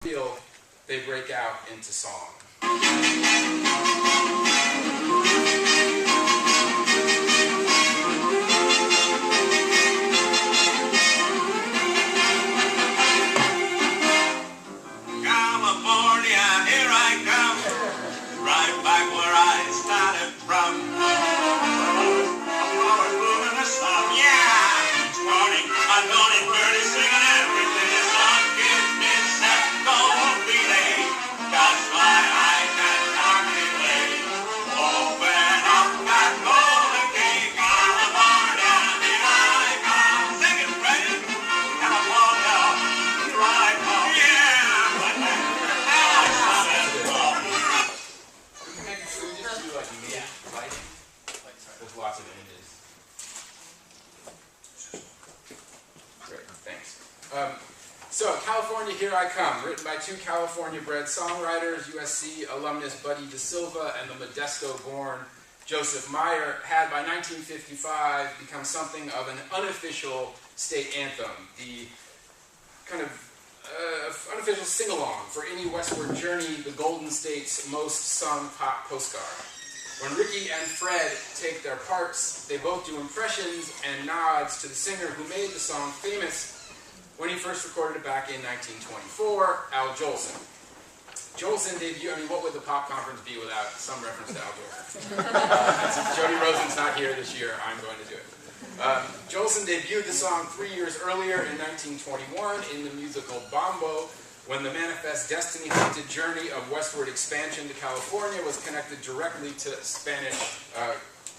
feel they break out into song. California, here I come, right back where I started from. Flowers bloom in the sun, yeah. It's morning, I'm going birdies singing everything is on. Give me that gold relay, that's why I can hardly wait. Open up that golden gate, California, here I come. Sing it, Freddie. California, here I come, yeah. With lots of images. Great, thanks. So, California, Here I Come, written by two California-bred songwriters, USC alumnus Buddy DeSilva and the Modesto-born Joseph Meyer, had by 1955 become something of an unofficial state anthem, the kind of unofficial sing-along for any westward journey, the Golden State's most sung pop postcard. When Ricky and Fred take their parts, they both do impressions and nods to the singer who made the song famous when he first recorded it back in 1924, Al Jolson. Jolson debuted, what would the pop conference be without some reference to Al Jolson? Since Jody Rosen's not here this year, I'm going to do it. Jolson debuted the song 3 years earlier in 1921 in the musical Bombo, when the manifest destiny-haunted journey of westward expansion to California was connected directly to Spanish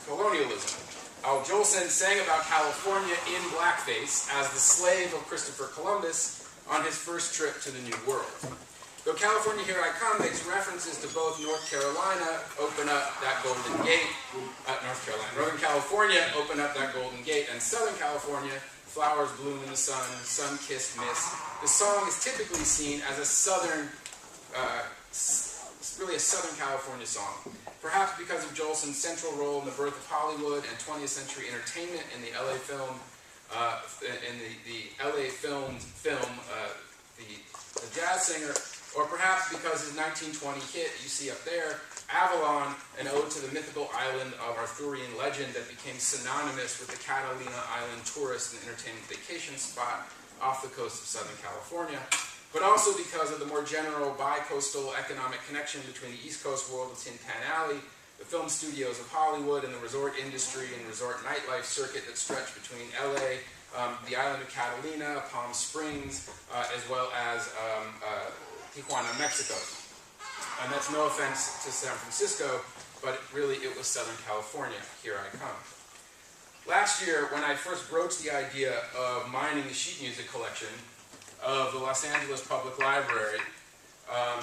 colonialism. Al Jolson sang about California in blackface as the slave of Christopher Columbus on his first trip to the New World. Though California, Here I Come makes references to both North Carolina, Open Up That Golden Gate, Northern California, Open Up That Golden Gate, and Southern California, Flowers Bloom in the Sun, Sun-Kissed Miss. The song is typically seen as a really a Southern California song, perhaps because of Jolson's central role in the birth of Hollywood and 20th century entertainment in the LA film, The Jazz Singer, or perhaps because his 1920 hit, you see up there, Avalon, an ode to the mythical island of Arthurian legend that became synonymous with the Catalina Island tourist and entertainment vacation spot off the coast of Southern California, but also because of the more general bi-coastal economic connection between the East Coast world of Tin Pan Alley, the film studios of Hollywood, and the resort industry and resort nightlife circuit that stretched between LA, the island of Catalina, Palm Springs, as well as Tijuana, Mexico. And that's no offense to San Francisco, but really it was Southern California, Here I Come. Last year, when I first broached the idea of mining the sheet music collection of the Los Angeles Public Library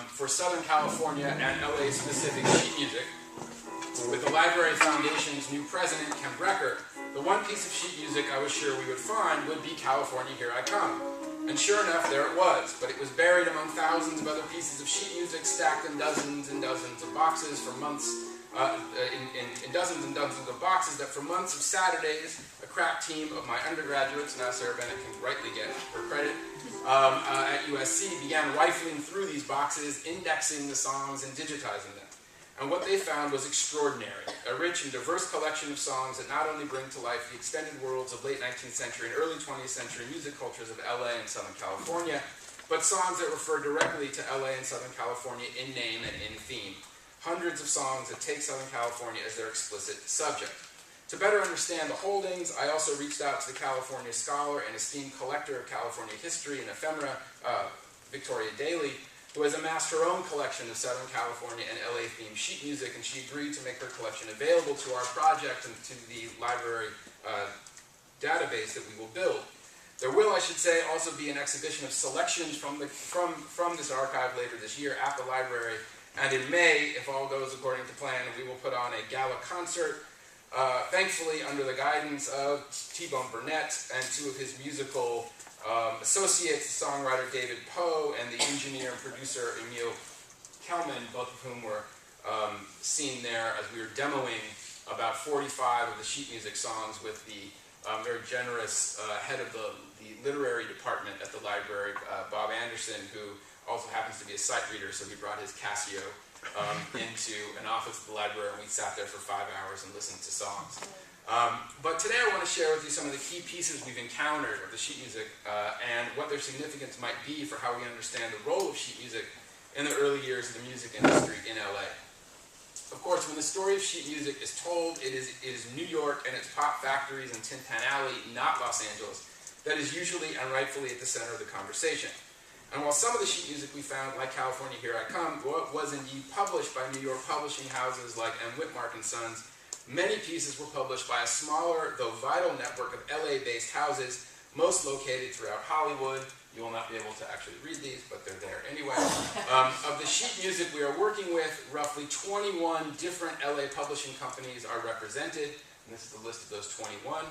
for Southern California and LA specific sheet music, with the Library Foundation's new president, Ken Brecker, the one piece of sheet music I was sure we would find would be California, Here I Come. And sure enough, there it was, but it was buried among thousands of other pieces of sheet music stacked in dozens and dozens of boxes for months, in dozens and dozens of boxes that for months of Saturdays, a crack team of my undergraduates, now Sarah Bennett can rightly get her credit, at USC began rifling through these boxes, indexing the songs and digitizing them. And what they found was extraordinary, a rich and diverse collection of songs that not only bring to life the extended worlds of late 19th century and early 20th century music cultures of LA and Southern California, but songs that refer directly to LA and Southern California in name and in theme. Hundreds of songs that take Southern California as their explicit subject. To better understand the holdings, I also reached out to the California scholar and esteemed collector of California history and ephemera, Victoria Daly, who has amassed her own collection of Southern California and LA-themed sheet music, and she agreed to make her collection available to our project and to the library database that we will build. There will, I should say, also be an exhibition of selections from this archive later this year at the library, and in May, if all goes according to plan, we will put on a gala concert, thankfully under the guidance of T-Bone Burnett and two of his musical associates, the songwriter David Poe and the engineer and producer Emil Kelman, both of whom were seen there as we were demoing about 45 of the sheet music songs with the very generous head of the literary department at the library, Bob Anderson, who also happens to be a sight reader, so he brought his Casio into an office at the library, and we sat there for 5 hours and listened to songs. But today I want to share with you some of the key pieces we've encountered of the sheet music and what their significance might be for how we understand the role of sheet music in the early years of the music industry in LA. Of course, when the story of sheet music is told, it is New York and its pop factories and Tin Pan Alley, not Los Angeles, that is usually and rightfully at the center of the conversation. And while some of the sheet music we found, like California Here I Come, was indeed published by New York publishing houses like M. Whitmark and Sons, many pieces were published by a smaller, though vital network of LA-based houses, most located throughout Hollywood. You will not be able to actually read these, but they're there anyway. Of the sheet music we are working with, roughly 21 different LA publishing companies are represented, and this is the list of those 21.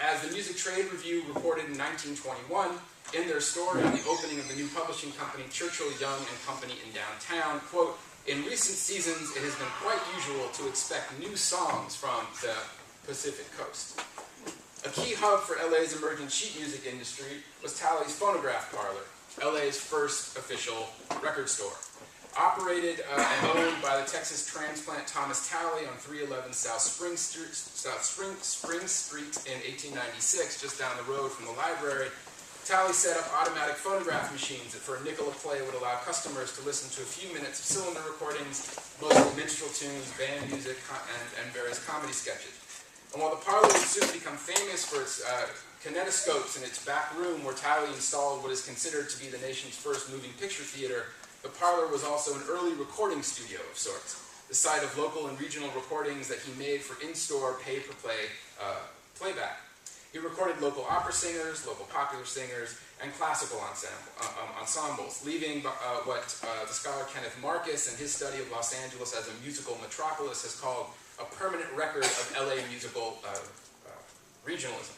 As the Music Trade Review reported in 1921, in their story on the opening of the new publishing company, Churchill, Young and Company in downtown, quote, "In recent seasons, it has been quite usual to expect new songs from the Pacific Coast." A key hub for LA's emerging sheet music industry was Talley's Phonograph Parlor, LA's first official record store. Operated and owned by the Texas transplant Thomas Talley on 311 South Spring Street in 1896, just down the road from the library, Talley set up automatic phonograph machines that for a nickel a play would allow customers to listen to a few minutes of cylinder recordings, mostly minstrel tunes, band music, and various comedy sketches. And while the parlor would soon become famous for its kinetoscopes in its back room where Talley installed what is considered to be the nation's first moving picture theater, the parlor was also an early recording studio of sorts, the site of local and regional recordings that he made for in-store pay-per-play playback. He recorded local opera singers, local popular singers, and classical ensembles, leaving what the scholar Kenneth Marcus, in his study of Los Angeles as a musical metropolis, has called a permanent record of LA musical regionalism.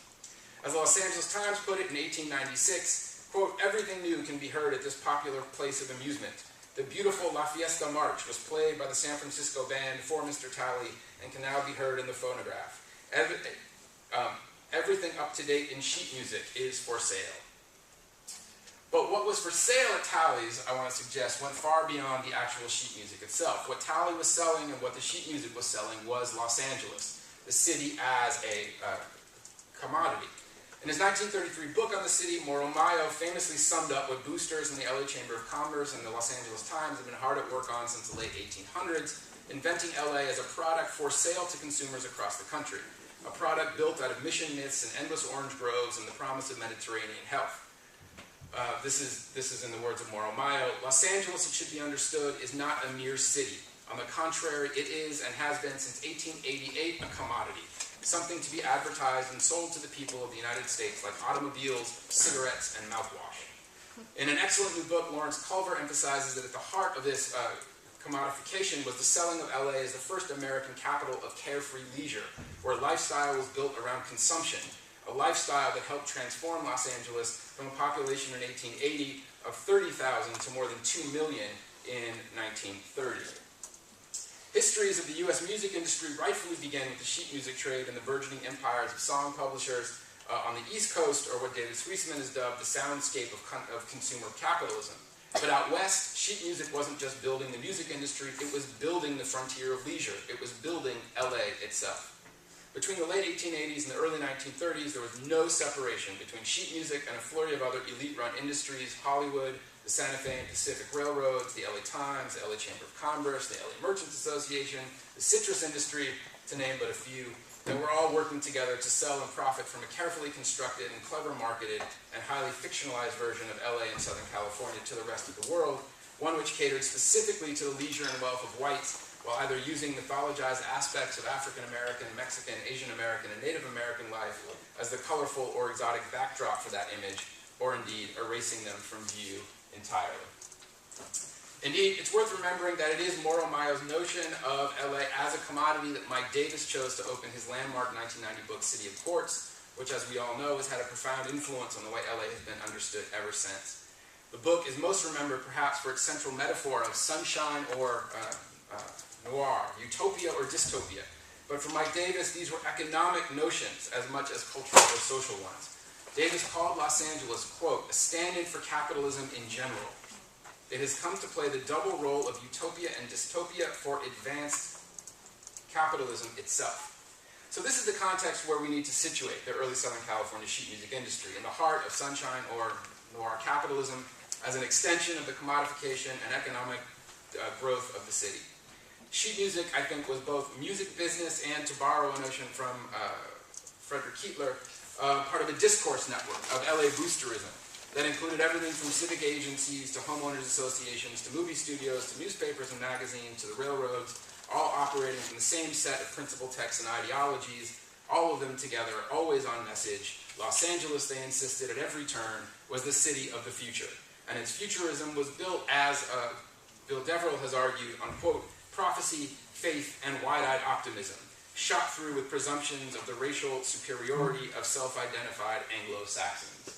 As the Los Angeles Times put it in 1896, quote, "Everything new can be heard at this popular place of amusement. The beautiful La Fiesta March was played by the San Francisco band for Mr. Talley and can now be heard in the phonograph. Everything up to date in sheet music is for sale." But what was for sale at Talley's, I want to suggest, went far beyond the actual sheet music itself. What Talley was selling and what the sheet music was selling was Los Angeles, the city as a commodity. In his 1933 book on the city, Mayo famously summed up what boosters in the LA Chamber of Commerce and the Los Angeles Times have been hard at work on since the late 1800s, inventing LA as a product for sale to consumers across the country, a product built out of mission myths and endless orange groves and the promise of Mediterranean health. This is in the words of Mayo. Los Angeles, it should be understood, is not a mere city. On the contrary, it is and has been since 1888 a commodity, something to be advertised and sold to the people of the United States like automobiles, cigarettes, and mouthwash. In an excellent new book, Lawrence Culver emphasizes that at the heart of this commodification was the selling of LA as the first American capital of carefree leisure, where lifestyle was built around consumption, a lifestyle that helped transform Los Angeles from a population in 1880 of 30,000 to more than 2 million in 1930. Histories of the U.S. music industry rightfully began with the sheet music trade and the burgeoning empires of song publishers on the East Coast, or what David Sweisman has dubbed the soundscape of consumer capitalism. But out west, sheet music wasn't just building the music industry, it was building the frontier of leisure. It was building LA itself. Between the late 1880s and the early 1930s, there was no separation between sheet music and a flurry of other elite-run industries: Hollywood, the Santa Fe and Pacific Railroads, the LA Times, the LA Chamber of Commerce, the LA Merchants Association, the citrus industry, to name but a few, that were all working together to sell and profit from a carefully constructed and clever marketed and highly fictionalized version of LA and Southern California to the rest of the world, one which catered specifically to the leisure and wealth of whites, while either using mythologized aspects of African American, Mexican, Asian American, and Native American life as the colorful or exotic backdrop for that image, or indeed erasing them from view entirely. Indeed, it's worth remembering that it is Mayo's notion of LA as a commodity that Mike Davis chose to open his landmark 1990 book, City of Quartz, which, as we all know, has had a profound influence on the way LA has been understood ever since. The book is most remembered perhaps for its central metaphor of sunshine or noir, utopia or dystopia. But for Mike Davis, these were economic notions as much as cultural or social ones. Davis called Los Angeles, quote, a stand-in for capitalism in general. It has come to play the double role of utopia and dystopia for advanced capitalism itself. So this is the context where we need to situate the early Southern California sheet music industry, in the heart of sunshine or noir capitalism, as an extension of the commodification and economic growth of the city. Sheet music, I think, was both music business and, to borrow a notion from Frederick Keitler, part of a discourse network of LA boosterism that included everything from civic agencies to homeowners associations to movie studios to newspapers and magazines to the railroads, all operating from the same set of principal texts and ideologies, all of them together, always on message. Los Angeles, they insisted at every turn, was the city of the future. And its futurism was built as, Bill Deverell has argued, on, quote, prophecy, faith, and wide-eyed optimism, shot through with presumptions of the racial superiority of self-identified Anglo-Saxons.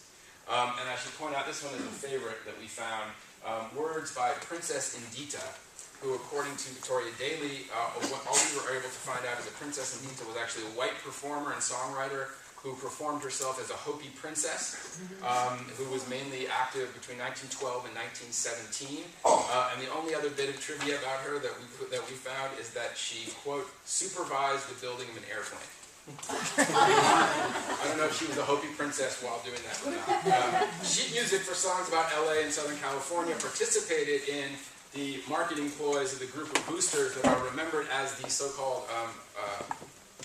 And I should point out, this one is a favorite that we found, words by Princess Indita, who, according to Victoria Daly, all we were able to find out is that Princess Indita was actually a white performer and songwriter who performed herself as a Hopi princess, who was mainly active between 1912 and 1917. And the only other bit of trivia about her that we found is that she, quote, supervised the building of an airplane. I don't know if she was a Hopi princess while doing that or not. Sheet music for songs about LA and Southern California participated in the marketing ploys of the group of boosters that are remembered as the so-called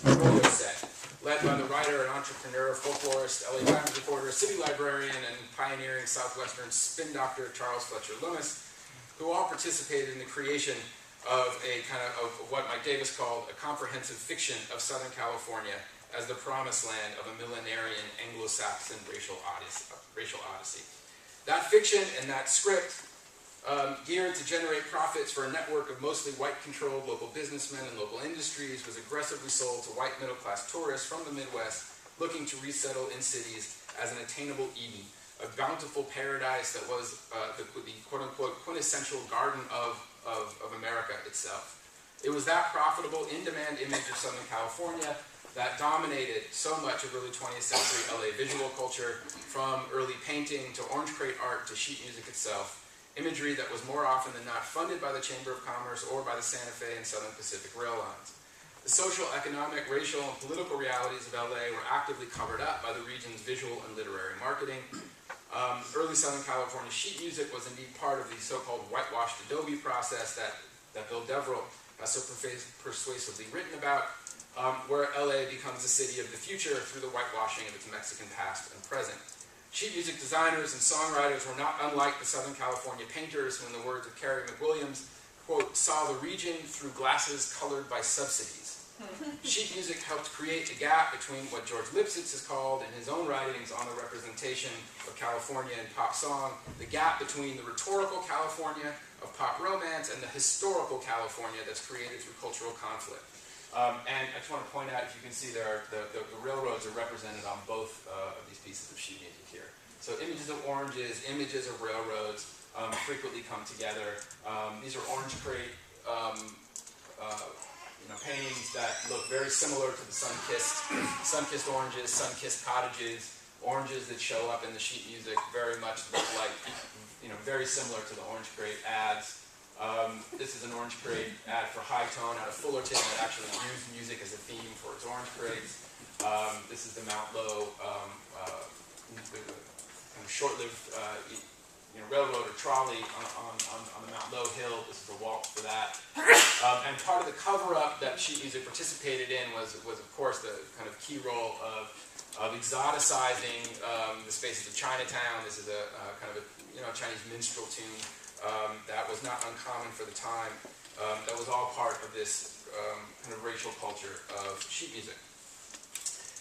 rodeo set, led by the writer and entrepreneur, folklorist, LA Times reporter, city librarian, and pioneering Southwestern spin doctor Charles Fletcher Loomis, who all participated in the creation of a kind of what Mike Davis called a comprehensive fiction of Southern California as the promised land of a millenarian Anglo-Saxon racial odyssey. That fiction and that script, geared to generate profits for a network of mostly white-controlled local businessmen and local industries, was aggressively sold to white middle-class tourists from the Midwest looking to resettle in cities as an attainable Eden, a bountiful paradise that was the quote-unquote quintessential garden of America itself. It was that profitable, in-demand image of Southern California that dominated so much of early 20th century LA visual culture, from early painting to orange crate art to sheet music itself, imagery that was more often than not funded by the Chamber of Commerce or by the Santa Fe and Southern Pacific rail lines. The social, economic, racial, and political realities of LA were actively covered up by the region's visual and literary marketing. Early Southern California sheet music was indeed part of the so-called whitewashed adobe process that Bill Deverell has so persuasively written about, where LA becomes the city of the future through the whitewashing of its Mexican past and present. Sheet music designers and songwriters were not unlike the Southern California painters who, in the words of Carrie McWilliams, quote, saw the region through glasses colored by subsidies. Sheet music helped create the gap between what George Lipsitz has called in his own writings on the representation of California in pop song, the gap between the rhetorical California of pop romance and the historical California that's created through cultural conflict. And I just want to point out, if you can see there, the railroads are represented on both of these pieces of sheet music here. So images of oranges, images of railroads frequently come together. These are orange crate paintings that look very similar to the sun-kissed oranges, sun-kissed cottages, oranges that show up in the sheet music very much look like, very similar to the orange crate ads. This is an orange crate ad for High Tone out of Fullerton that actually used music as a theme for its orange crates. This is the Mount Low kind of short-lived railroad or trolley on the Mount Low hill. This is a walk for that. And part of the cover-up that sheet music participated in was of course the kind of key role of exoticizing the spaces of Chinatown. This is a kind of a Chinese minstrel tune that was not uncommon for the time. That was all part of this kind of racial culture of sheet music.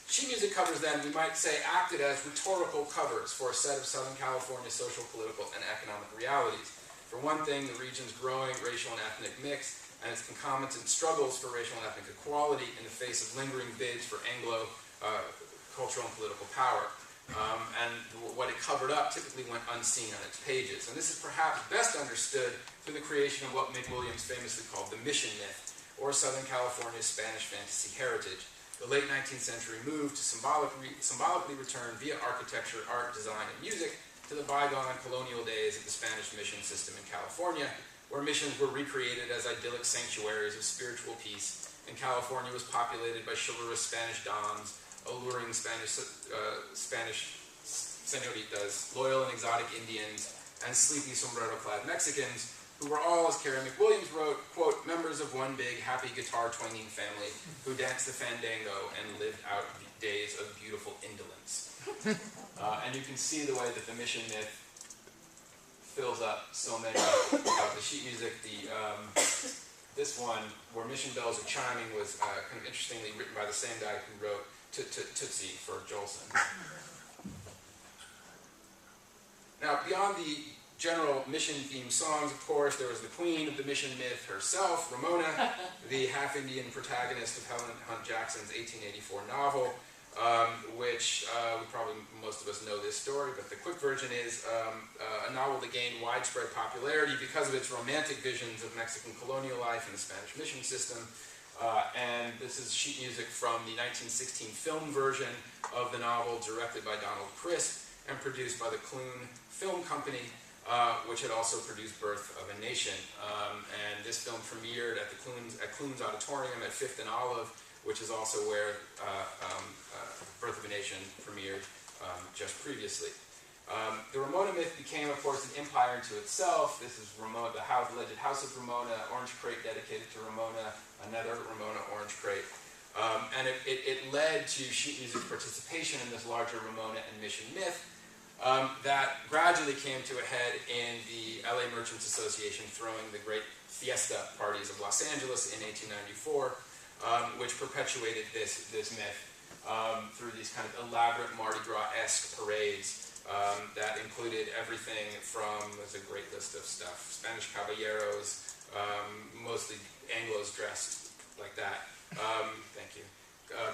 Sheet music covers then, we might say, acted as rhetorical covers for a set of Southern California social, political, and economic realities. For one thing, the region's growing racial and ethnic mix and its concomitant struggles for racial and ethnic equality in the face of lingering bids for Anglo cultural and political power. And what it covered up typically went unseen on its pages. And this is perhaps best understood through the creation of what McWilliams famously called the mission myth, or Southern California's Spanish fantasy heritage. The late 19th century move to symbolically return via architecture, art, design, and music to the bygone colonial days of the Spanish mission system in California, where missions were recreated as idyllic sanctuaries of spiritual peace, and California was populated by chivalrous Spanish dons, alluring Spanish senoritas, loyal and exotic Indians, and sleepy sombrero-clad Mexicans, who were all, as Carey McWilliams wrote, quote, members of one big, happy guitar-twanging family who danced the fandango and lived out days of beautiful indolence. And you can see the way that the mission myth fills up so many of the sheet music. This one, where mission bells are chiming, was kind of interestingly written by the same guy who wrote Tootsie for Jolson. Now, beyond the general mission-themed songs, of course, there was the queen of the mission myth herself, Ramona, the half-Indian protagonist of Helen Hunt Jackson's 1884 novel, which most of us know this story, but the quick version is a novel that gained widespread popularity because of its romantic visions of Mexican colonial life and the Spanish mission system. And this is sheet music from the 1916 film version of the novel, directed by Donald Crisp and produced by the Clune Film Company, which had also produced Birth of a Nation. And this film premiered at Clune's Auditorium at 5th and Olive, which is also where Birth of a Nation premiered just previously. The Ramona myth became, of course, an empire unto itself. This is Ramona, the alleged House of Ramona, orange crate dedicated to Ramona, another Ramona orange crate. And it led to sheet music participation in this larger Ramona and mission myth that gradually came to a head in the LA Merchants Association throwing the great fiesta parties of Los Angeles in 1894, which perpetuated this myth through these kind of elaborate Mardi Gras-esque parades that included everything from, there's a great list of stuff, Spanish caballeros, mostly Anglos dressed like that. Thank you.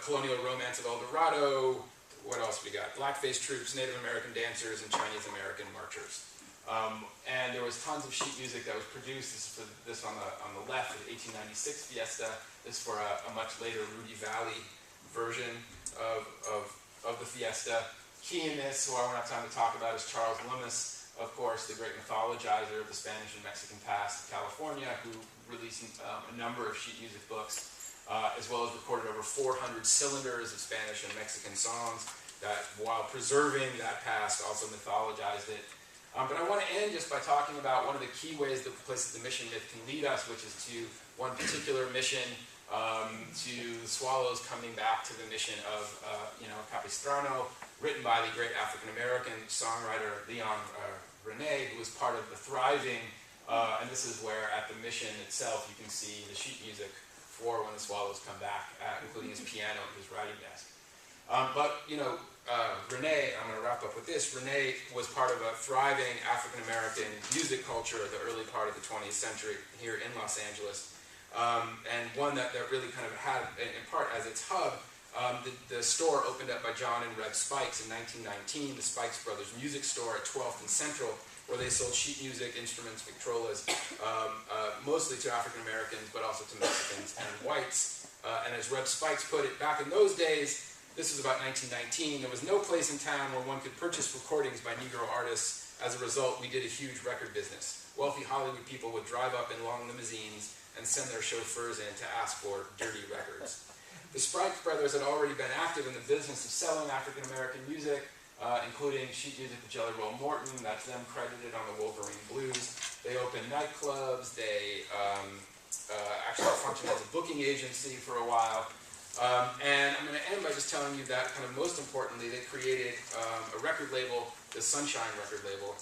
Colonial Romance of El Dorado. What else we got? Blackface troops, Native American dancers, and Chinese American marchers. And there was tons of sheet music that was produced. This on the left of the 1896 Fiesta. This for a much later Rudy Valley version of the Fiesta. Key in this, who I won't have time to talk about, is Charles Lummis, of course, the great mythologizer of the Spanish and Mexican past of California, who released a number of sheet music books, as well as recorded over 400 cylinders of Spanish and Mexican songs that, while preserving that past, also mythologized it. But I want to end just by talking about one of the key ways that places the mission myth can lead us, which is to one particular mission, to the Swallows coming back to the mission of Capistrano, written by the great African-American songwriter Leon Rene, who was part of the thriving, and this is where at the mission itself you can see the sheet music for when the Swallows come back, including his piano and his writing desk. Rene, I'm going to wrap up with this, Rene was part of a thriving African-American music culture at the early part of the 20th century here in Los Angeles, and one that really kind of had, in part as its hub, the store opened up by John and Red Spikes in 1919, the Spikes Brothers Music Store at 12th and Central, where they sold sheet music, instruments, Victrolas, mostly to African Americans, but also to Mexicans and whites. And as Red Spikes put it, back in those days, this was about 1919, there was no place in town where one could purchase recordings by Negro artists. As a result, we did a huge record business. Wealthy Hollywood people would drive up in long limousines and send their chauffeurs in to ask for dirty records. The Spikes Brothers had already been active in the business of selling African American music, including sheet music to Jelly Roll Morton. That's them credited on the Wolverine Blues. They opened nightclubs. They actually functioned as a booking agency for a while. And I'm going to end by just telling you that, kind of most importantly, they created a record label, the Sunshine record label.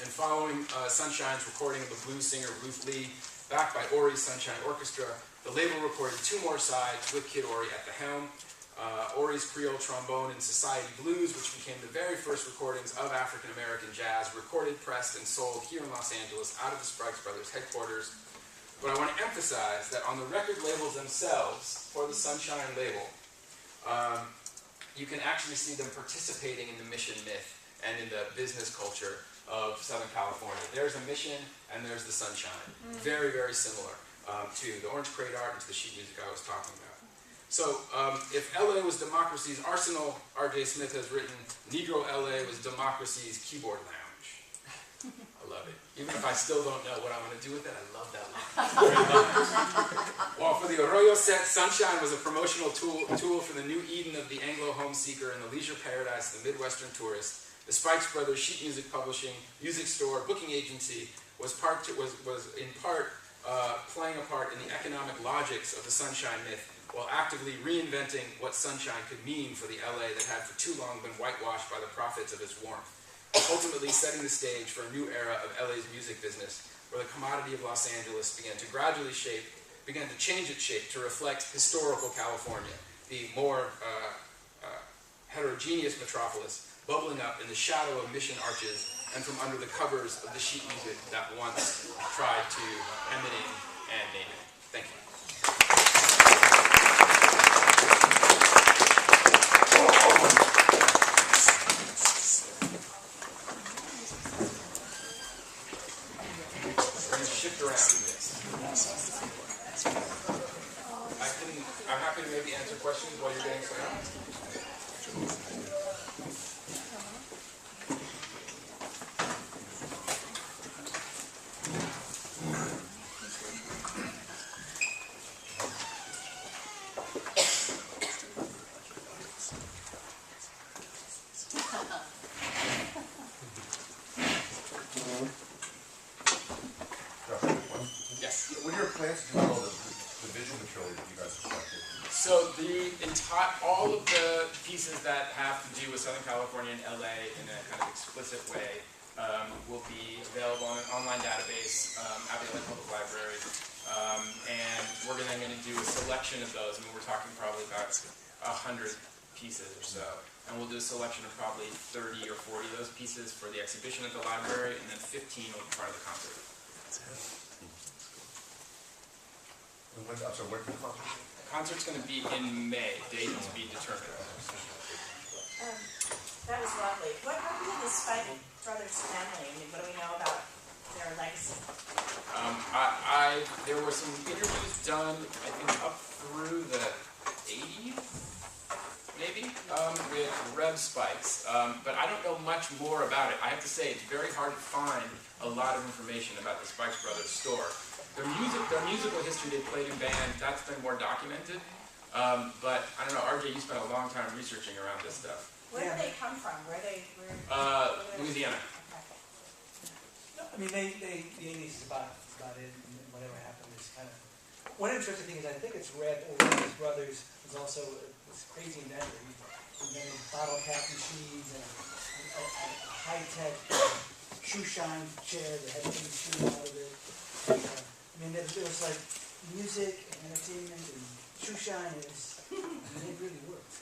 And following Sunshine's recording of the blues singer Ruth Lee, backed by Ori's Sunshine Orchestra, the label recorded 2 more sides with Kid Ory at the helm. Ori's Creole Trombone and Society Blues, which became the very first recordings of African American jazz, recorded, pressed, and sold here in Los Angeles out of the Spikes Brothers headquarters. But I want to emphasize that on the record labels themselves, for the Sunshine label, you can actually see them participating in the mission myth and in the business culture of Southern California. There's a mission and there's the Sunshine. Very, very similar to the Orange Crate art and to the sheet music I was talking about. So if LA was democracy's arsenal, R.J. Smith has written, Negro LA was democracy's keyboard lounge. I love it. Even if I still don't know what I want to do with it, I love that line. While for the Arroyo set, Sunshine was a promotional tool for the new Eden of the Anglo home seeker and the leisure paradise of the Midwestern tourist, the Spikes Brothers sheet music publishing, music store, booking agency was in part playing a part in the economic logics of the Sunshine myth, while actively reinventing what sunshine could mean for the LA that had for too long been whitewashed by the profits of its warmth, ultimately setting the stage for a new era of LA's music business, where the commodity of Los Angeles began to change its shape to reflect historical California, the more heterogeneous metropolis, bubbling up in the shadow of Mission arches and from under the covers of the sheet music that once tried to hem it in and name it. Thank you. We're going to shift around this. I'm happy to maybe answer questions while you're getting set up. So all of the pieces that have to do with Southern California and LA in a kind of explicit way will be available on an online database at the LA Public Library. And we're then going to do a selection of those. I mean, we're talking probably about 100 pieces or so. And we'll do a selection of probably 30 or 40 of those pieces for the exhibition at the library, and then 15 will be part of the concert. When's the concert? The concert's going to be in May, date to be determined. That was lovely. What happened to the Spike Brothers family? I mean, what do we know about their legacy? There were some interviews done, I think, up through the 80s, maybe, with Rev Spikes. But I don't know much more about it. I have to say, it's very hard to find a lot of information about the Spikes Brothers store. Their musical history, they played in bands, that's been more documented. But I don't know, RJ, you spent a long time researching around this stuff. Where did they come from? Louisiana. No, I mean, the 80s is about it, and whatever happened is kind of... One interesting thing is I think it's Rev, or Rev Brothers, is also this crazy inventor. He invented bottle cap machines and a high-tech shoe shine chair that had a shoe out of it. I mean, there was like music and entertainment and shoe shine. It really worked.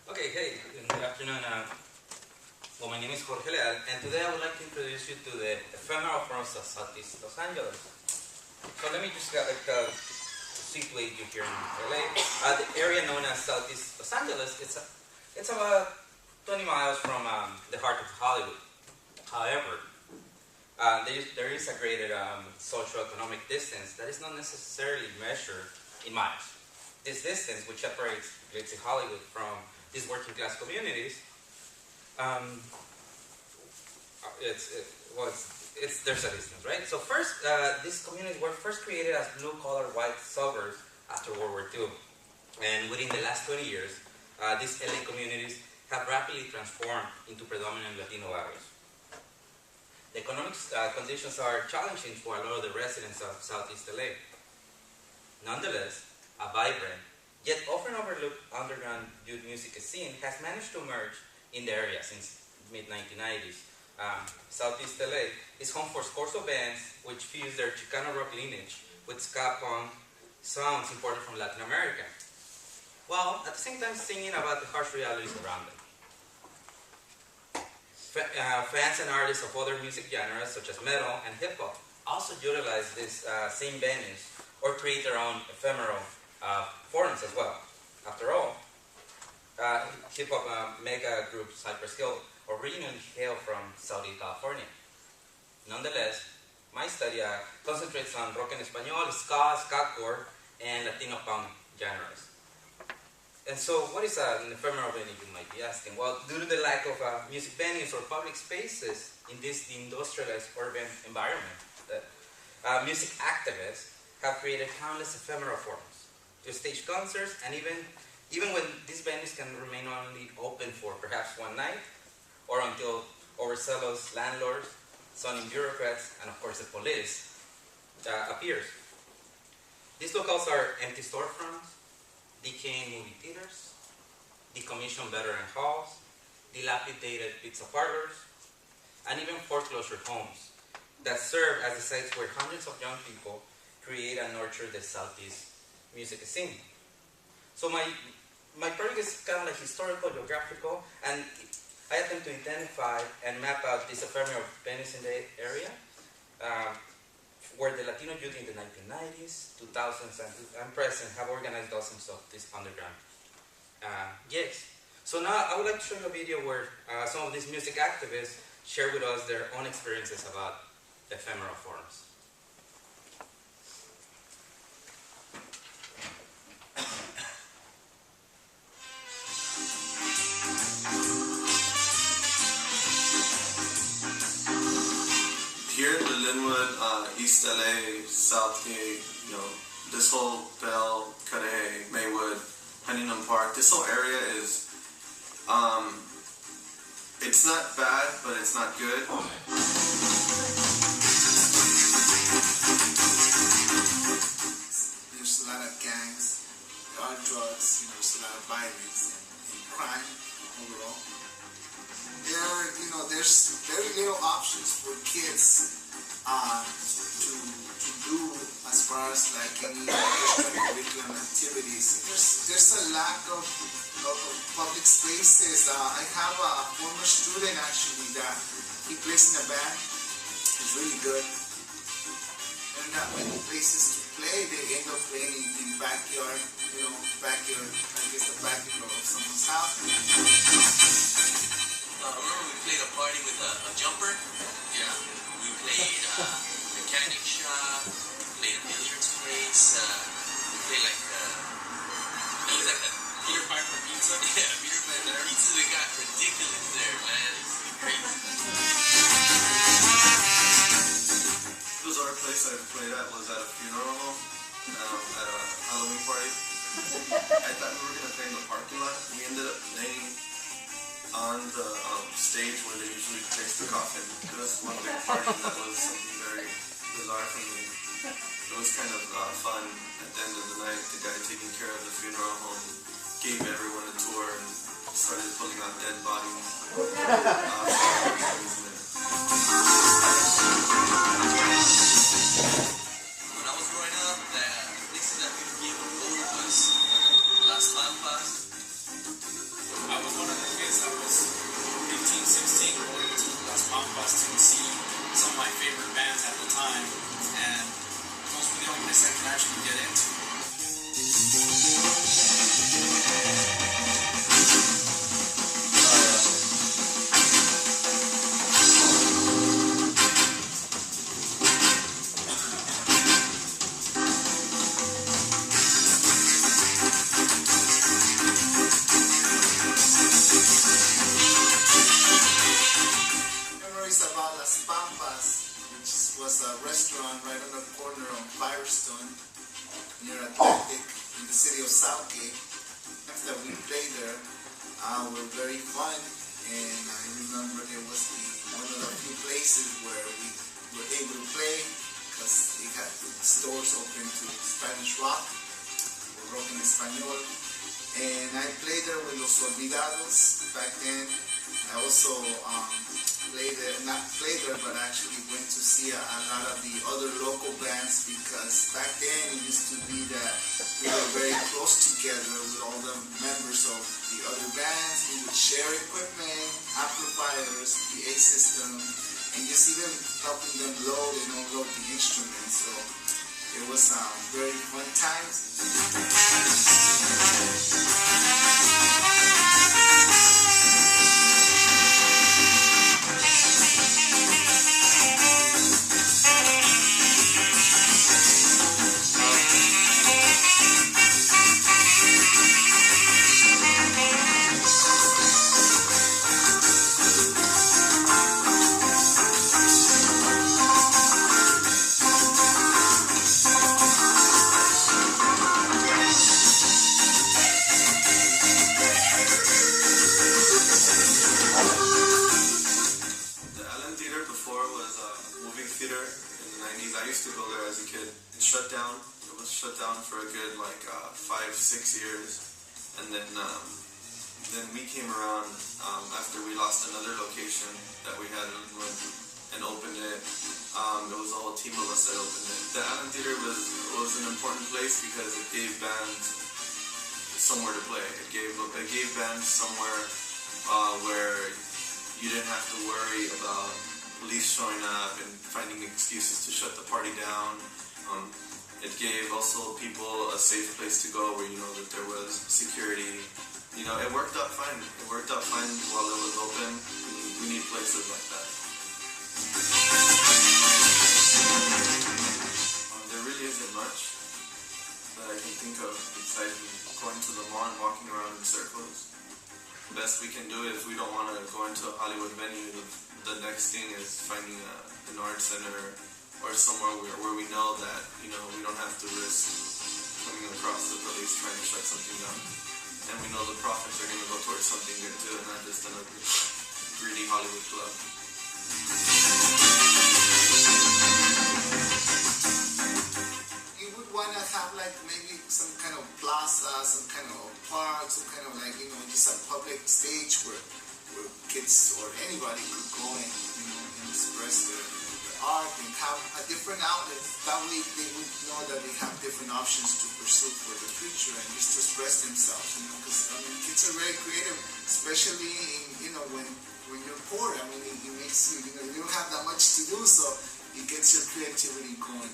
Okay, hey, good afternoon. Well, my name is Jorge Leal, and today I would like to introduce you to the ephemeral forms of Southeast Los Angeles. So let me just situate you here in LA. The area known as Southeast Los Angeles, it's about 20 miles from the heart of Hollywood. However, there is a greater socio-economic distance that is not necessarily measured in miles. This distance, which separates Glitzy Hollywood from these working class communities, there's a distance, right? So first, these communities were first created as blue-collar white suburbs after World War II. And within the last 20 years, these LA communities have rapidly transformed into predominant Latino areas. The economic conditions are challenging for a lot of the residents of Southeast LA. Nonetheless, a vibrant, yet often overlooked underground youth music scene has managed to emerge in the area since mid-1990s. Southeast LA is home for scores of bands which fuse their Chicano rock lineage with ska punk sounds imported from Latin America, while at the same time singing about the harsh realities around them. Fans and artists of other music genres such as metal and hip-hop also utilize these same venues or create their own ephemeral forums as well. After all, hip-hop mega group Cypress Hill originally hailed from Southern California. Nonetheless, my study concentrates on rock en español, ska, skacore, and Latino punk genres. And so, what is an ephemeral venue, you might be asking? Well, due to the lack of music venues or public spaces in this industrialized urban environment, music activists have created countless ephemeral forms to stage concerts, and even when these venues can remain only open for perhaps one night, or until overzealous landlords, zoning bureaucrats, and of course the police appears. These locales are empty storefronts, decaying movie theaters, decommissioned veteran halls, dilapidated pizza parlors, and even foreclosure homes that serve as the sites where hundreds of young people create and nurture the Southeast music scene. So my project is kind of like historical, geographical, and I attempt to identify and map out these ephemeral venues in the area where the Latino youth in the 1990s, 2000s, and present have organized dozens of these underground gigs. So now I would like to show you a video where some of these music activists share with us their own experiences about ephemeral forms. Here in the Linwood, East LA, Southgate, this whole Bell, Cudahy, Maywood, Huntington Park, this whole area is, it's not bad, but it's not good. There's a lot of gangs, there are drugs, there's a lot of violence and crime overall. There's very little options for kids to do as far as like any extracurricular activities. There's a lack of public spaces. I have a former student actually that he plays in a band. He's really good. And when the places to play, they end up playing in backyard, backyard, I guess the backyard of someone's house. Remember we played a party with a jumper? Yeah. We played mechanic shop, played a billiards place, we played like, it was like a Peter Piper pizza? Yeah, Peter Piper pizza. They got ridiculous there, man. It's crazy. The bizarre place I played at was at a funeral home, at a Halloween party. I thought we were going to play in the parking lot. We ended up playing on the stage where they usually place the coffin. It was one big party that was something very bizarre for me. It was kind of fun. At the end of the night, the guy taking care of the funeral home gave everyone a tour and started pulling out dead bodies. When I was growing up, the places that we would be able to go was Las Pampas. I was one of the kids that was 15, 16 going to Las Pampas to see some of my favorite bands at the time, and those were the only place I could actually get into. Near Atlantic in the city of Southgate. That we played there were very fun, and I remember there was one of the few places where we were able to play because they had stores open to Spanish rock or rock en español, and I played there with Los Olvidados back then. I also not played there, but actually went to see a lot of the other local bands, because back then it used to be that we were very close together with all the members of the other bands. We would share equipment, amplifiers, PA system, and just even helping them load and unload the instruments. So it was very fun times. 6 years, and then we came around after we lost another location that we had in Linwood and opened it. It was a whole team of us that opened it. The Allen Theater was an important place because it gave bands somewhere to play. It gave bands somewhere where you didn't have to worry about police showing up and finding excuses to shut the party down. It gave also people a safe place to go where you know that there was security. You know, it worked out fine. It worked out fine while it was open. We need places like that. There really isn't much that I can think of besides going to the mall and walking around in circles. The best we can do if we don't want to go into a Hollywood venue, the next thing is finding an art center or somewhere where we know that, you know, we don't have to risk coming across the police trying to shut something down. And we know the profits are going to go towards something good too, and not just another greedy Hollywood club. You would want to have like maybe some kind of plaza, some kind of park, some kind of like, you know, just a public stage where kids or anybody could go and express their art and have a different outlet. That way they would know that they have different options to pursue for the future and just to express themselves, you know, because I mean, kids are very creative, especially in, you know, when you're poor. I mean, it makes you, you know, you don't have that much to do, so it gets your creativity going.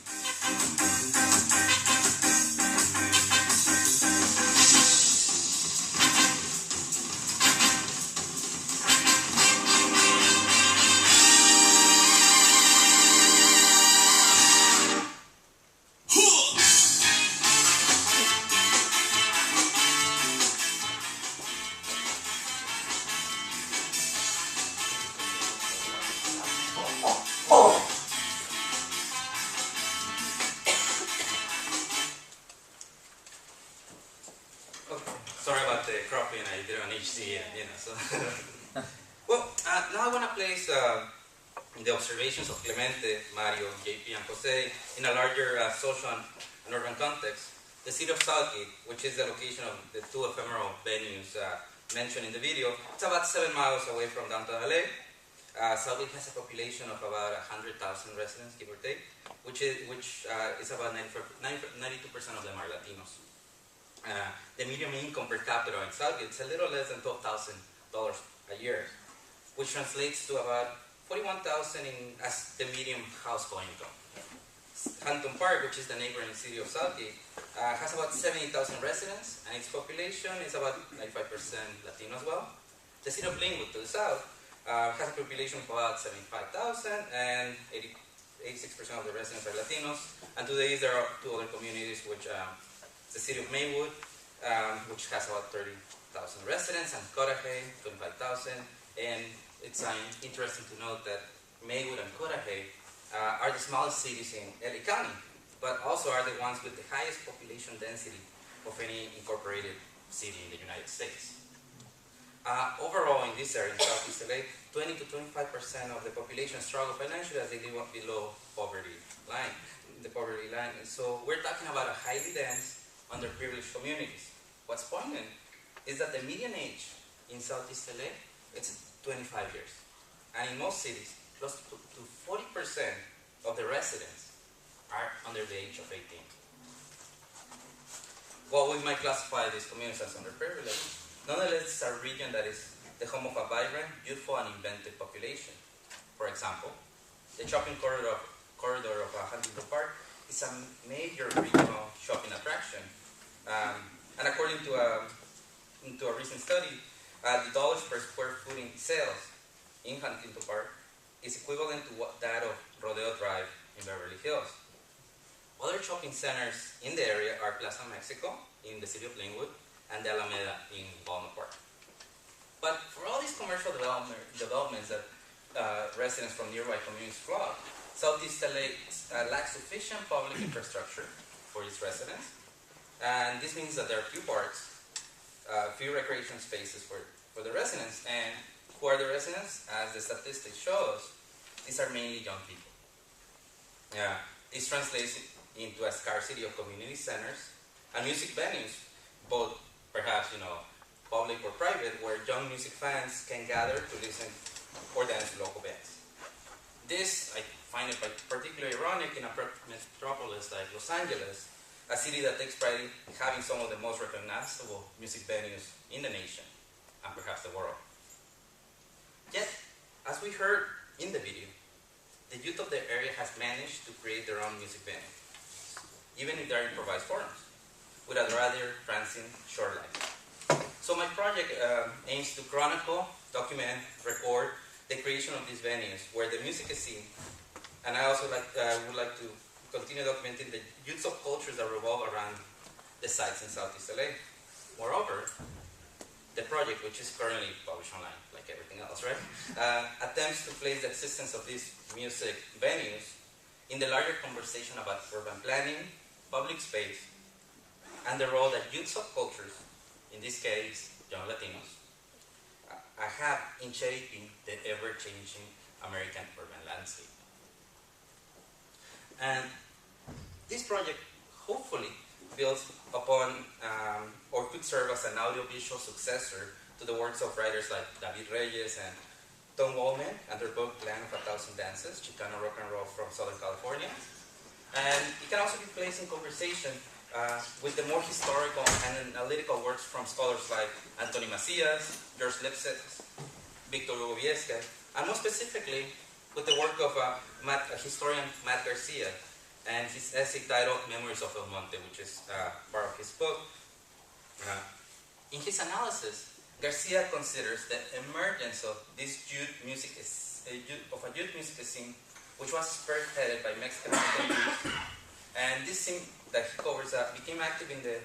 Sorry about the cropping, I did it on HC, and, you know, so. Well, now I want to place the observations of Clemente, Mario, JP, and Jose in a larger social and urban context. The city of Southgate, which is the location of the two ephemeral venues mentioned in the video, it's about 7 miles away from downtown LA. Southgate has a population of about 100,000 residents, give or take, which is about 92% of them are Latinos. The median income per capita in Southgate is a little less than $12,000 a year, which translates to about $41,000 as the median household income. Hampton Park, which is the neighboring city of Southgate, has about 70,000 residents, and its population is about 95% Latino as well. The city of Linwood, to the south, has a population of about 75,000, and 86% of the residents are Latinos. And to the east, there are two other communities, which the city of Maywood, which has about 30,000 residents, and Cudahy, 25,000. And it's interesting to note that Maywood and Cudahy are the smallest cities in LA County, but also are the ones with the highest population density of any incorporated city in the United States. Overall, in this area, in Southeast LA, 20 to 25% of the population struggle financially as they live below the poverty line. And so we're talking about a highly dense, underprivileged communities. What's poignant is that the median age in Southeast LA, it's 25 years. And in most cities, close to 40% of the residents are under the age of 18. While we might classify these communities as underprivileged, nonetheless, it's a region that is the home of a vibrant, youthful, and inventive population. For example, the shopping corridor of Huntington Park is a major regional shopping attraction. And according to a recent study, the dollars per square foot in sales in Huntington Park is equivalent to that of Rodeo Drive in Beverly Hills. Other shopping centers in the area are Plaza Mexico in the city of Linwood and the Alameda in Baltimore Park. But for all these commercial developments that residents from nearby communities flock, Southeast LA lacks sufficient public infrastructure for its residents. And this means that there are few parks, few recreation spaces for the residents. And who are the residents? As the statistics show us, these are mainly young people. This translates into a scarcity of community centers and music venues both perhaps, public or private, where young music fans can gather to listen or dance to local bands. This, I find it particularly ironic in a metropolis like Los Angeles, a city that takes pride in having some of the most recognizable music venues in the nation, and perhaps the world. Yet, as we heard in the video, the youth of the area has managed to create their own music venue, even if they are improvised forms, with a rather transient short life. So my project aims to chronicle, document, record the creation of these venues where the music is seen, and I also would like to continue documenting the youth subcultures that revolve around the sites in Southeast LA. Moreover, the project, which is currently published online, like everything else, right, attempts to place the existence of these music venues in the larger conversation about urban planning, public space, and the role that youth subcultures, in this case, young Latinos, have in shaping the ever-changing American urban landscape. And this project hopefully builds upon or could serve as an audiovisual successor to the works of writers like David Reyes and Tom Wallman and their book Land of 1,000 Dances, Chicano Rock and Roll from Southern California. And it can also be placed in conversation with the more historical and analytical works from scholars like Anthony Macias, George Lipset, Victor Hugo Viesca, and more specifically with the work of historian Matt Garcia and his essay titled Memories of El Monte, which is part of his book. In his analysis, Garcia considers the emergence of this youth music scene, which was spearheaded by Mexican-American youth, and this scene that he covers became active in the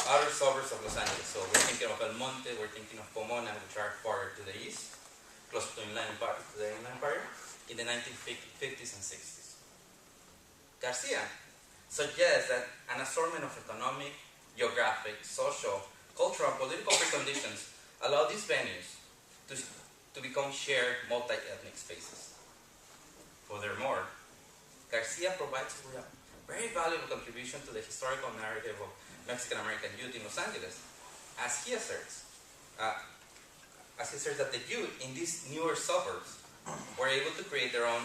outer suburbs of Los Angeles. So we're thinking of El Monte, we're thinking of Pomona, which are farther to the east, close to the Inland Empire, in the 1950s and 60s. Garcia suggests that an assortment of economic, geographic, social, cultural, and political preconditions allow these venues to become shared multi-ethnic spaces. Furthermore, Garcia provides us with a very valuable contribution to the historical narrative of Mexican-American youth in Los Angeles, as he asserts that the youth in these newer suburbs were able to create their own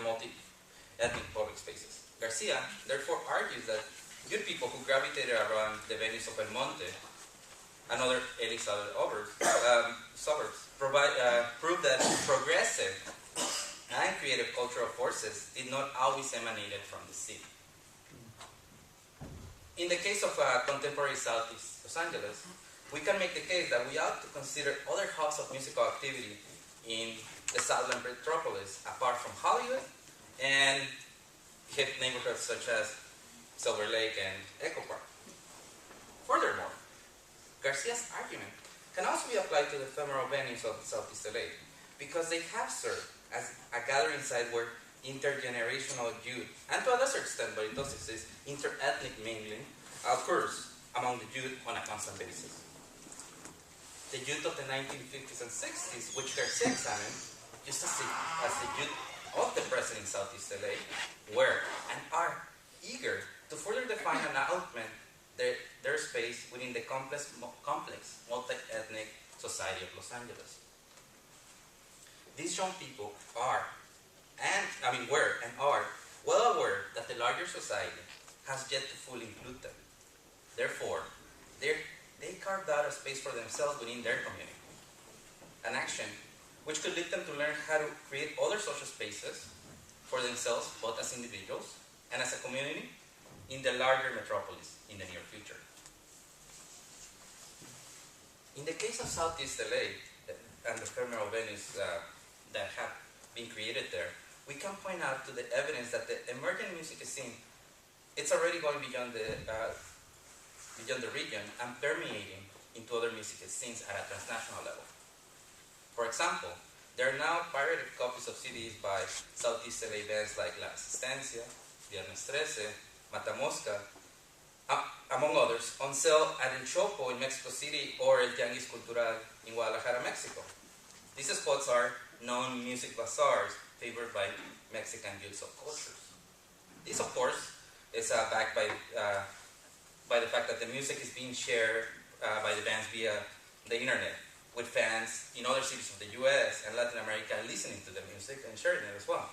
multi-ethnic public spaces. Garcia therefore argues that youth people who gravitated around the venues of El Monte and other LA suburbs prove that progressive and creative cultural forces did not always emanate from the city. In the case of contemporary Southeast Los Angeles, we can make the case that we ought to consider other hubs of musical activity in the Southland metropolis, apart from Hollywood and hip neighborhoods such as Silver Lake and Echo Park. Furthermore, Garcia's argument can also be applied to the ephemeral venues of Southeast LA, because they have served as a gathering site where intergenerational youth, and to a lesser extent, but it does exist, inter-ethnic mingling occurs among the youth on a constant basis. The youth of the 1950s and 60s, which Garcia examined, just as the youth of the present in Southeast LA, were and are eager to further define and augment their space within the complex multi-ethnic society of Los Angeles. These young people were and are well aware that the larger society has yet to fully include them. Therefore, they carved out a space for themselves within their community. An action which could lead them to learn how to create other social spaces for themselves, both as individuals and as a community, in the larger metropolis in the near future. In the case of Southeast LA and the ephemeral venues that have been created there, we can point out to the evidence that the emergent music scene, it's already going beyond the region and permeating into other music scenes at a transnational level. For example, there are now pirated copies of CDs by Southeast LA bands like La Resistencia, Viernes 13, Matamosca, among others, on sale at El Chopo in Mexico City or El Tianguis Cultural in Guadalajara, Mexico. These spots are known music bazaars favored by Mexican youth subcultures. This, of course, is backed by by the fact that the music is being shared by the bands via the internet, with fans in other cities of the US and Latin America listening to the music and sharing it as well.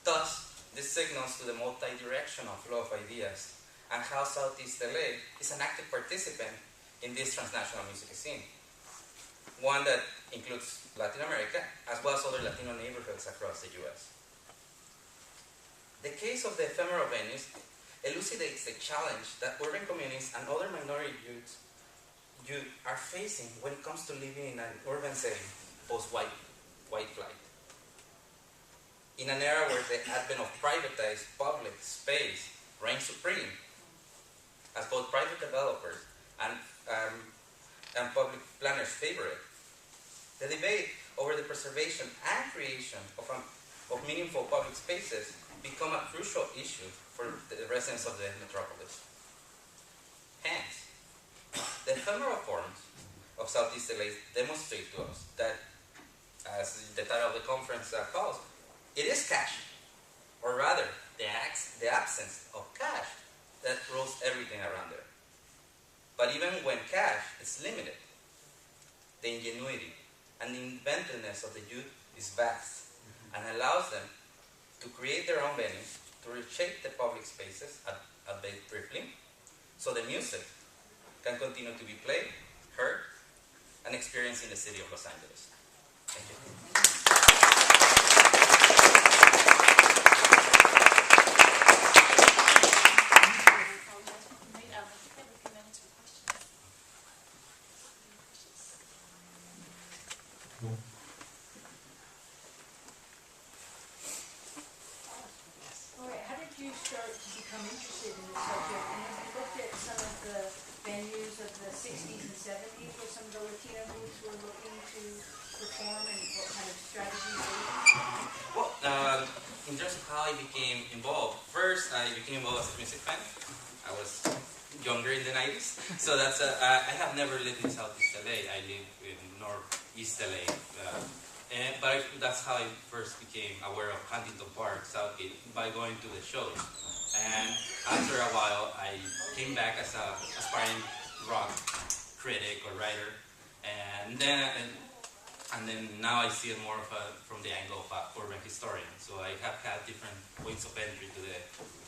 Thus, this signals to the multi-directional flow of ideas and how Southeast LA is an active participant in this transnational music scene. One that includes Latin America as well as other Latino neighborhoods across the US. The case of the ephemeral venues elucidates the challenge that urban communities and other minority youth are facing when it comes to living in an urban setting post-white flight. In an era where the advent of privatized public space reigns supreme, as both private developers and public planners favor it, the debate over the preservation and creation of meaningful public spaces become a crucial issue for the residents of the metropolis. Hence, the ephemeral forms of Southeast LA demonstrate to us that, as the title of the conference calls, it is cash, or rather, the absence of cash that rules everything around there. But even when cash is limited, the ingenuity and the inventiveness of the youth is vast and allows them to create their own venues, to reshape the public spaces, albeit briefly, so the music can continue to be played, heard, and experienced in the city of Los Angeles. Thank you. You start to become interested in the subject, and have you looked at some of the venues of the 60s and 70s where some of the Latino groups were looking to perform, and what kind of strategies they used? Well, in terms of how I became involved, first I became involved as a music fan. I was younger in the 90s, so that's I have never lived in Southeast LA. I live in Northeast LA. But that's how I first became aware of Huntington Park, Southgate, by going to the shows. And after a while, I came back as an aspiring rock critic or writer. And then now I see it more from the angle of an urban historian. So I have had different points of entry to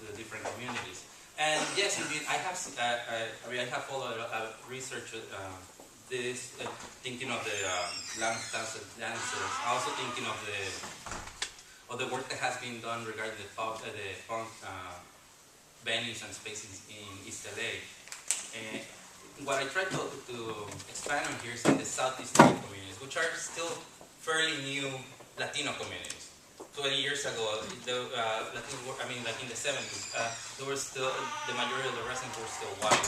the different communities. And yes, indeed, I have followed research. This thinking of the dance dancers, also thinking of the work that has been done regarding the funk venues and spaces in East LA. And what I try to expand on here is in the Southeast LA communities, which are still fairly new Latino communities. 20 years ago, like in the 70s, there was still the majority of the residents were still white.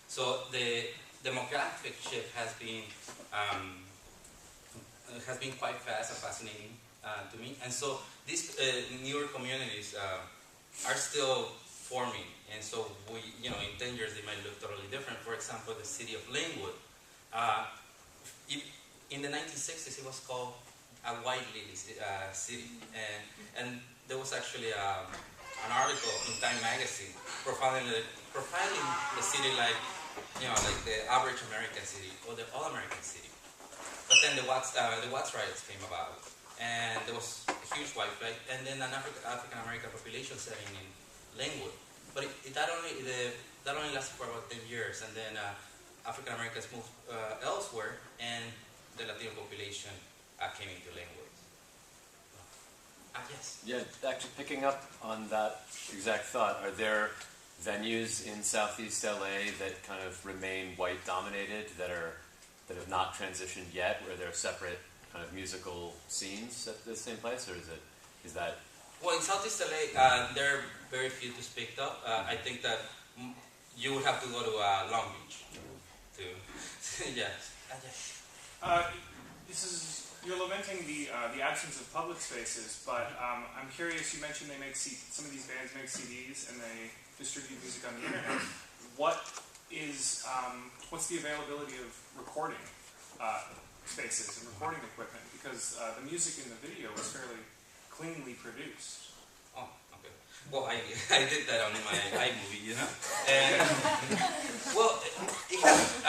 So the demographic shift has been quite fast and fascinating to me, and so these newer communities are still forming, and so in 10 years they might look totally different. For example, the city of Linwood, in the 1960s it was called a white lily city, and there was actually an article in Time magazine profiling the city like the average American city or the all-American city. But then the Watts riots came about, and there was a huge white flight, and then an African-American population setting in Linwood. But that only lasted for about 10 years, and then African-Americans moved elsewhere, and the Latino population came into Linwood. Yes? Yeah, actually picking up on that exact thought, are there venues in Southeast LA that kind of remain white dominated, that have not transitioned yet, where there are separate kind of musical scenes at the same place, or is that? Well, in Southeast LA, there are very few to speak of. I think that you would have to go to Long Beach to yes. You're lamenting the absence of public spaces, but I'm curious. You mentioned some of these bands make CDs and they distribute music on the internet. What's the availability of recording spaces and recording equipment? Because the music in the video is fairly cleanly produced. Oh, okay. Well, I did that on my iMovie, you know. And well, it has,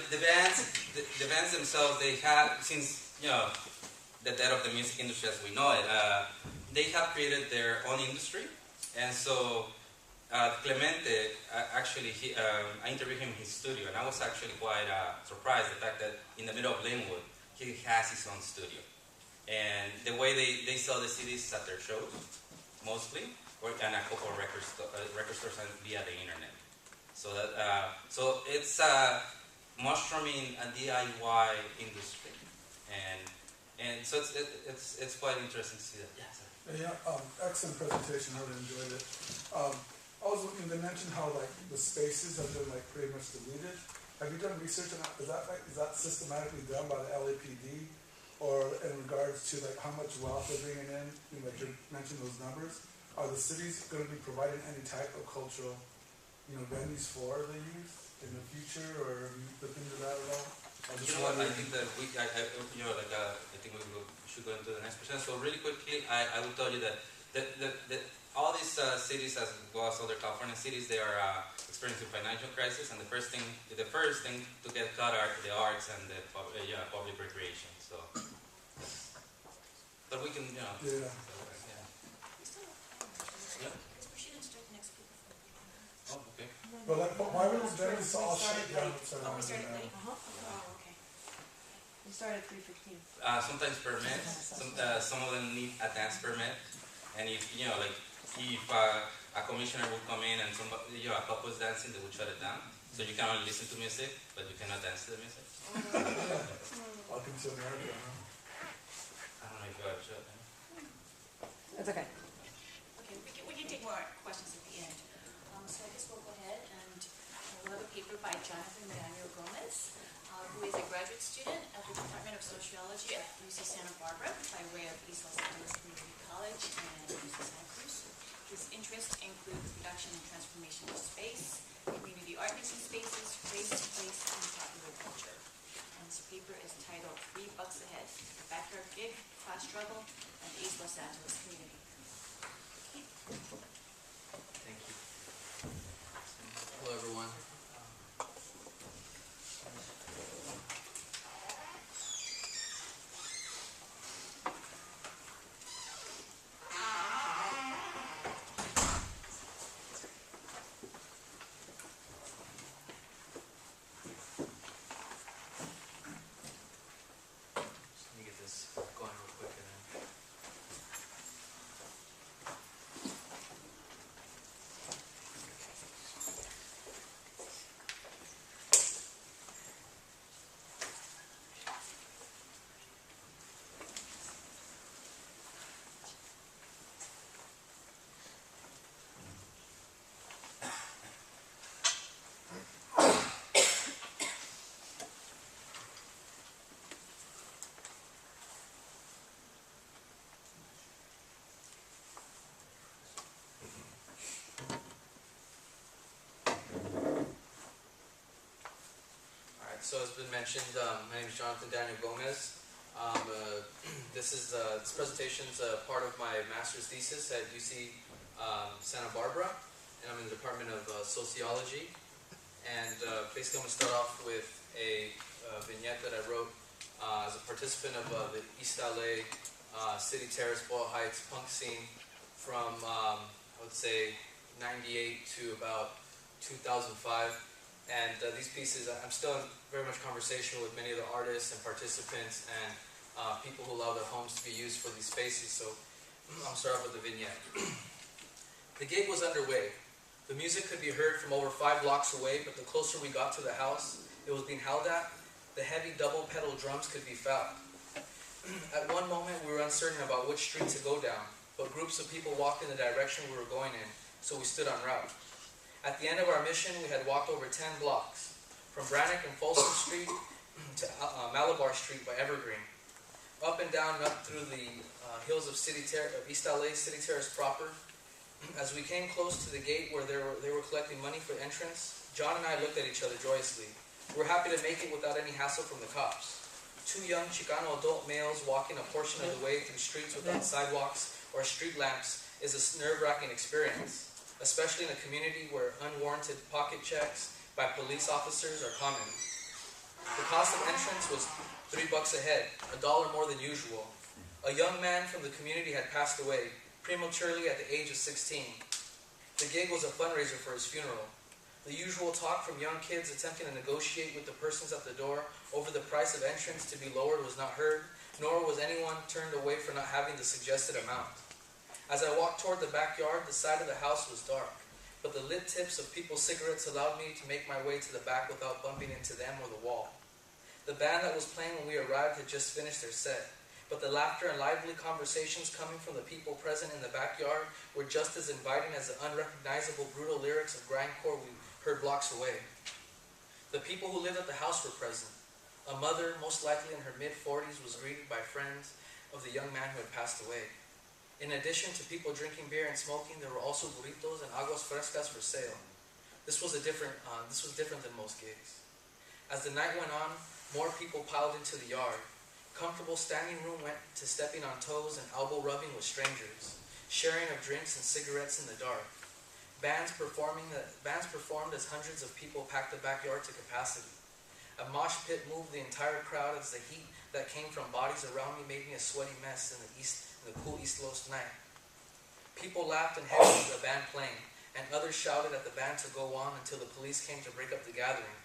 the bands themselves, they have, since the death of the music industry as we know it, they have created their own industry, and so Clemente actually, I interviewed him in his studio, and I was actually quite surprised the fact that in the middle of Linwood, he has his own studio. And the way they sell the CDs at their shows, mostly, or a couple of record stores and via the internet. So that so it's mushrooming a DIY industry, and so it's quite interesting to see that. Yeah, sorry. Yeah, excellent presentation. I really enjoyed it. I was looking. They mentioned how like the spaces have been like pretty much deleted. Have you done research on that? Is that systematically done by the LAPD, or in regards to like how much wealth they're bringing in? Like you mentioned those numbers. Are the cities going to be providing any type of cultural, venues for the youth in the future, or have you looked into that at all? I think that I think we should go into the next percent. So really quickly, I will tell you that all these cities, as well as other California cities, they are experiencing financial crisis, and the first thing to get cut are the arts and the public recreation. So, but we can, Yeah. Oh, okay. But like, why were those venues all shut down? Oh, we started late. Oh, okay. We started at 3:15. Sometimes permits. Some of them need advance permit, and if if a commissioner will come in and somebody, a couple is dancing, they will shut it down. So you can only listen to music, but you cannot dance to the music. Welcome to America, huh? I don't know if you have shut down. That's okay. Okay, we can take more questions at the end. So I guess we'll go ahead and we'll have a paper by Jonathan Daniel Gomez, who is a graduate student at the Department of Sociology at UC Santa Barbara by way of East Los Angeles Community College and UC Santa Cruz. His interests include the production and transformation of space, community art making spaces, race, place, and popular culture. And his paper is titled $3 a Head, The Backyard Gig, Class Struggle, and the East Los Angeles Community. Thank you. Hello, everyone. Let me get this going real quick and then. So as been mentioned, my name is Jonathan Daniel Gomez. This presentation is part of my master's thesis at UC Santa Barbara, and I'm in the Department of Sociology. And basically I'm going to start off with a vignette that I wrote as a participant of the East LA City Terrace, Boyle Heights punk scene from, I would say, 98 to about 2005. And these pieces, I'm still in very much conversation with many of the artists and participants and people who allow their homes to be used for these spaces. So I'll start off with the vignette. The gig was underway. The music could be heard from over 5 blocks away, but the closer we got to the house it was being held at, the heavy double pedal drums could be felt. At one moment we were uncertain about which street to go down, but groups of people walked in the direction we were going in, so we stood en route. At the end of our mission, we had walked over 10 blocks, from Brannock and Folsom Street to Malabar Street by Evergreen, up and down and up through the hills of East LA City Terrace proper. As we came close to the gate where they were collecting money for entrance, John and I looked at each other joyously. We were happy to make it without any hassle from the cops. 2 young Chicano adult males walking a portion of the way through streets without sidewalks or street lamps is a nerve-wracking experience, especially in a community where unwarranted pocket checks by police officers are common. The cost of entrance was $3 a head, $1 more than usual. A young man from the community had passed away prematurely at the age of 16. The gig was a fundraiser for his funeral. The usual talk from young kids attempting to negotiate with the persons at the door over the price of entrance to be lowered was not heard, nor was anyone turned away for not having the suggested amount. As I walked toward the backyard, the side of the house was dark, but the lit tips of people's cigarettes allowed me to make my way to the back without bumping into them or the wall. The band that was playing when we arrived had just finished their set, but the laughter and lively conversations coming from the people present in the backyard were just as inviting as the unrecognizable brutal lyrics of grindcore we heard blocks away. The people who lived at the house were present. A mother, most likely in her mid-40s, was greeted by friends of the young man who had passed away. In addition to people drinking beer and smoking, there were also burritos and aguas frescas for sale. This was different than most gigs. As the night went on, more people piled into the yard. Comfortable standing room went to stepping on toes and elbow rubbing with strangers, sharing of drinks and cigarettes in the dark. Bands performed as hundreds of people packed the backyard to capacity. A mosh pit moved the entire crowd as the heat that came from bodies around me made me a sweaty mess in the cool East Los night. People laughed and heckled the band playing, and others shouted at the band to go on until the police came to break up the gathering.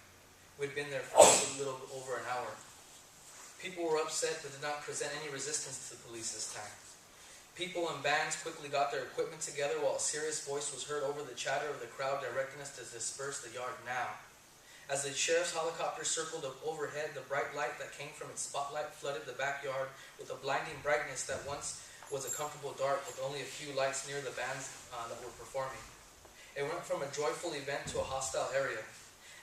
We'd been there for a little over an hour. People were upset but did not present any resistance to the police this time. People and bands quickly got their equipment together while a serious voice was heard over the chatter of the crowd directing us to disperse the yard now. As the sheriff's helicopter circled overhead, the bright light that came from its spotlight flooded the backyard with a blinding brightness that once was a comfortable dark with only a few lights near the bands that were performing. It went from a joyful event to a hostile area.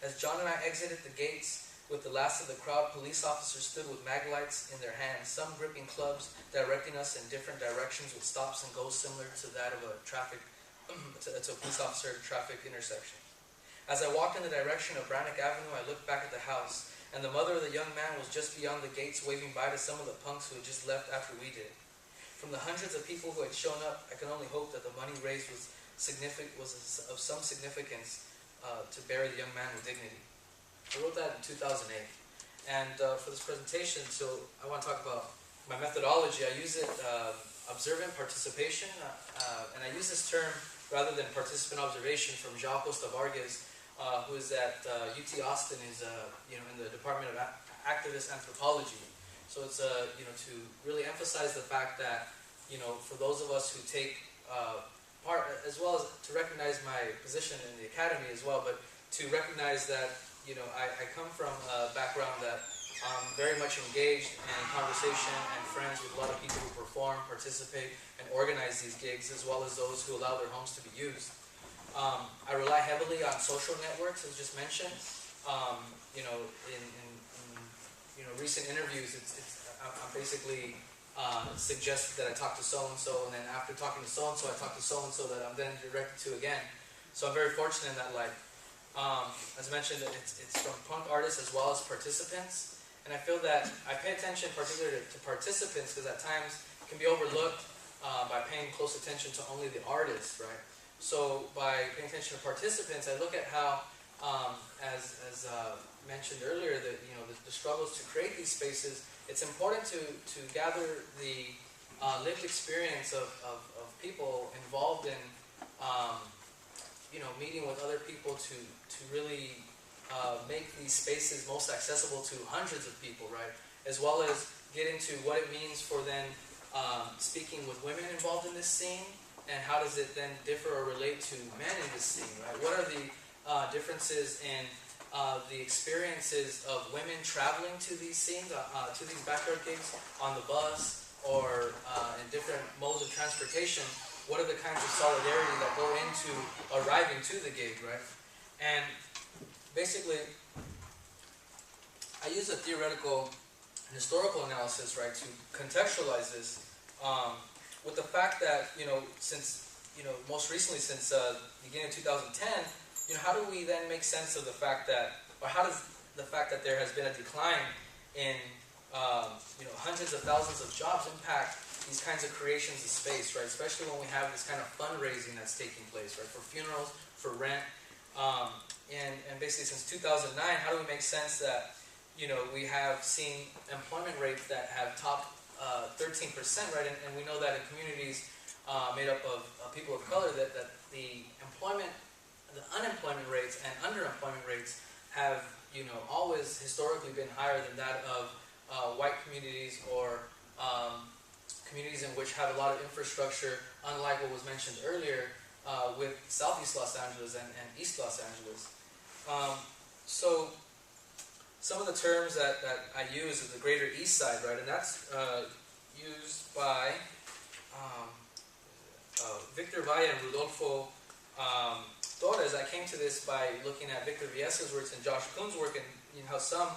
As John and I exited the gates with the last of the crowd, police officers stood with mag lights in their hands, some gripping clubs, directing us in different directions with stops and goes similar to that of a police officer at a traffic intersection. As I walked in the direction of Brannock Avenue, I looked back at the house, and the mother of the young man was just beyond the gates waving bye to some of the punks who had just left after we did. From the hundreds of people who had shown up, I can only hope that the money raised was of some significance to bury the young man with dignity. I wrote that in 2008. And for this presentation, so I want to talk about my methodology. I use it observant participation, and I use this term rather than participant observation from João Costa Vargas, who is at UT Austin, is in the Department of Activist Anthropology. So it's to really emphasize the fact that for those of us who take part, as well as to recognize my position in the academy as well, but to recognize that I come from a background that I'm very much engaged in conversation and friends with a lot of people who perform, participate, and organize these gigs, as well as those who allow their homes to be used. I rely heavily on social networks, as just mentioned. In recent interviews, I'm basically suggested that I talk to so-and-so, and then after talking to so-and-so, I talk to so-and-so that I'm then directed to again. So I'm very fortunate in that light. As mentioned, it's from punk artists as well as participants, and I feel that I pay attention particularly to participants because at times it can be overlooked by paying close attention to only the artists, right? So by paying attention to participants, I look at how, as mentioned earlier, that the struggles to create these spaces. It's important to gather the lived experience of people involved in meeting with other people to really make these spaces most accessible to hundreds of people, right? As well as get into what it means for then speaking with women involved in this scene, and how does it then differ or relate to men in this scene, right? What are the differences in the experiences of women traveling to these scenes, to these backyard gigs on the bus or in different modes of transportation? What are the kinds of solidarity that go into arriving to the gig, right? And basically, I use a theoretical and historical analysis, right, to contextualize this with the fact that, since, most recently since the beginning of 2010, how do we then make sense of the fact that, or how does the fact that there has been a decline in, hundreds of thousands of jobs impact these kinds of creations of space, right? Especially when we have this kind of fundraising that's taking place, right? For funerals, for rent, and basically since 2009, how do we make sense that, you know, we have seen employment rates that have topped 13%, right? And we know that in communities made up of people of color, that the unemployment rates and underemployment rates have, you know, always historically been higher than that of white communities or communities in which have a lot of infrastructure, unlike what was mentioned earlier with Southeast Los Angeles and East Los Angeles. So some of the terms that I use is the Greater East Side, right, and that's used by Victor Valle and Rodolfo Torres. I came to this by looking at Victor Viesa's works and Josh Kuhn's work, and you know how some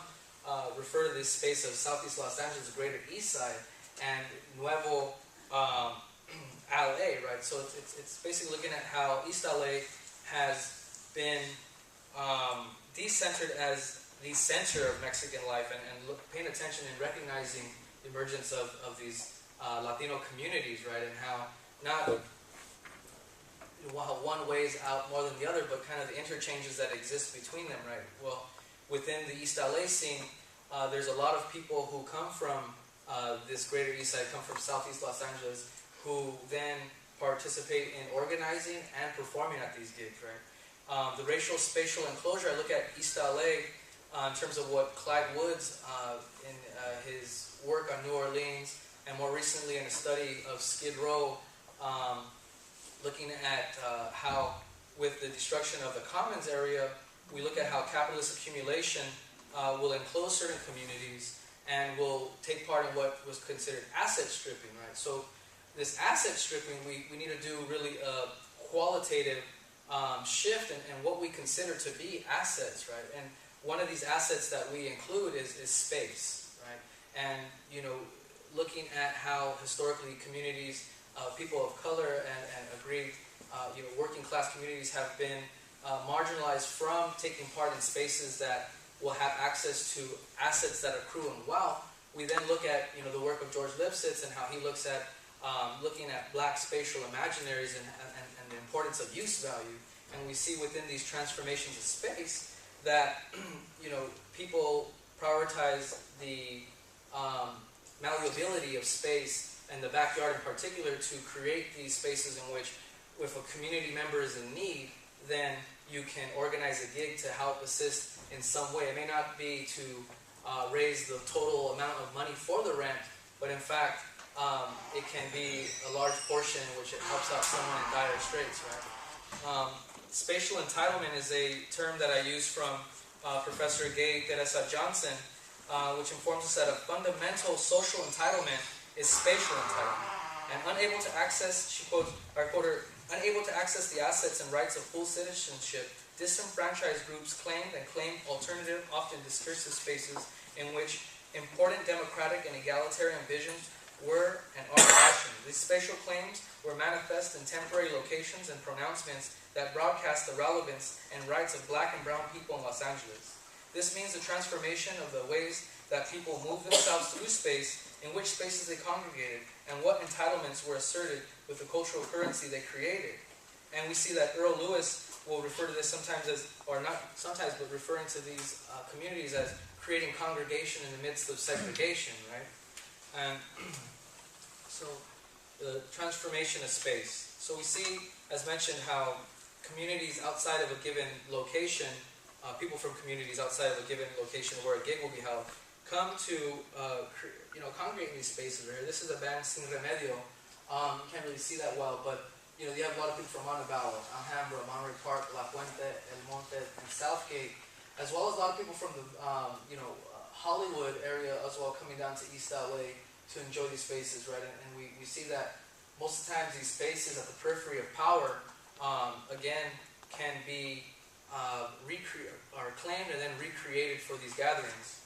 refer to this space of Southeast Los Angeles, the Greater East Side, and Nuevo LA, right? So it's basically looking at how East LA has been decentered as the center of Mexican life, and paying attention and recognizing the emergence of these Latino communities, right? And how not how one weighs out more than the other, but kind of the interchanges that exist between them, right? Well, within the East LA scene, there's a lot of people who come from this Greater East Side, come from Southeast Los Angeles, who then participate in organizing and performing at these gigs, right? The racial spatial enclosure, I look at East LA in terms of what Clyde Woods, in his work on New Orleans, and more recently in a study of Skid Row, looking at how with the destruction of the Commons area, we look at how capitalist accumulation will enclose certain communities and will take part in what was considered asset stripping, right? So this asset stripping, we need to do really a qualitative shift in what we consider to be assets, right? And one of these assets that we include is space, right? And, you know, looking at how historically communities, people of color and agreed, you know, working class communities have been marginalized from taking part in spaces that will have access to assets that accrue in wealth. We then look at, you know, the work of George Lipsitz and how he looks at looking at black spatial imaginaries and the importance of use value. And we see within these transformations of space that, you know, people prioritize the malleability of space and the backyard in particular to create these spaces in which, if a community member is in need, then you can organize a gig to help assist in some way. It may not be to raise the total amount of money for the rent, but in fact, it can be a large portion which it helps out someone in dire straits, right? Spatial entitlement is a term that I use from Professor Gay Teresa Johnson, which informs us that a fundamental social entitlement is spatial entitlement. And unable to access, she quotes, I quote her, unable to access the assets and rights of full citizenship, disenfranchised groups claimed and claimed alternative, often discursive spaces in which important democratic and egalitarian visions were and are rational. These spatial claims were manifest in temporary locations and pronouncements that broadcast the relevance and rights of black and brown people in Los Angeles. This means the transformation of the ways that people move themselves through space, in which spaces they congregated, and what entitlements were asserted with the cultural currency they created. And we see that Earl Lewis will refer to this sometimes as, or not sometimes, but referring to these communities as creating congregation in the midst of segregation, right? And so the transformation of space. So we see, as mentioned, how communities outside of a given location, people from communities outside of a given location where a gig will be held, come to congregate in these spaces. Right here, this is a band Sin Remedio. You can't really see that well, but you have a lot of people from Montebello, Alhambra, Monterey Park, La Fuente, El Monte, and Southgate, as well as a lot of people from the Hollywood area as well, coming down to East LA to enjoy these spaces, right? And we see that most of the times these spaces at the periphery of power, again, can be claimed and then recreated for these gatherings.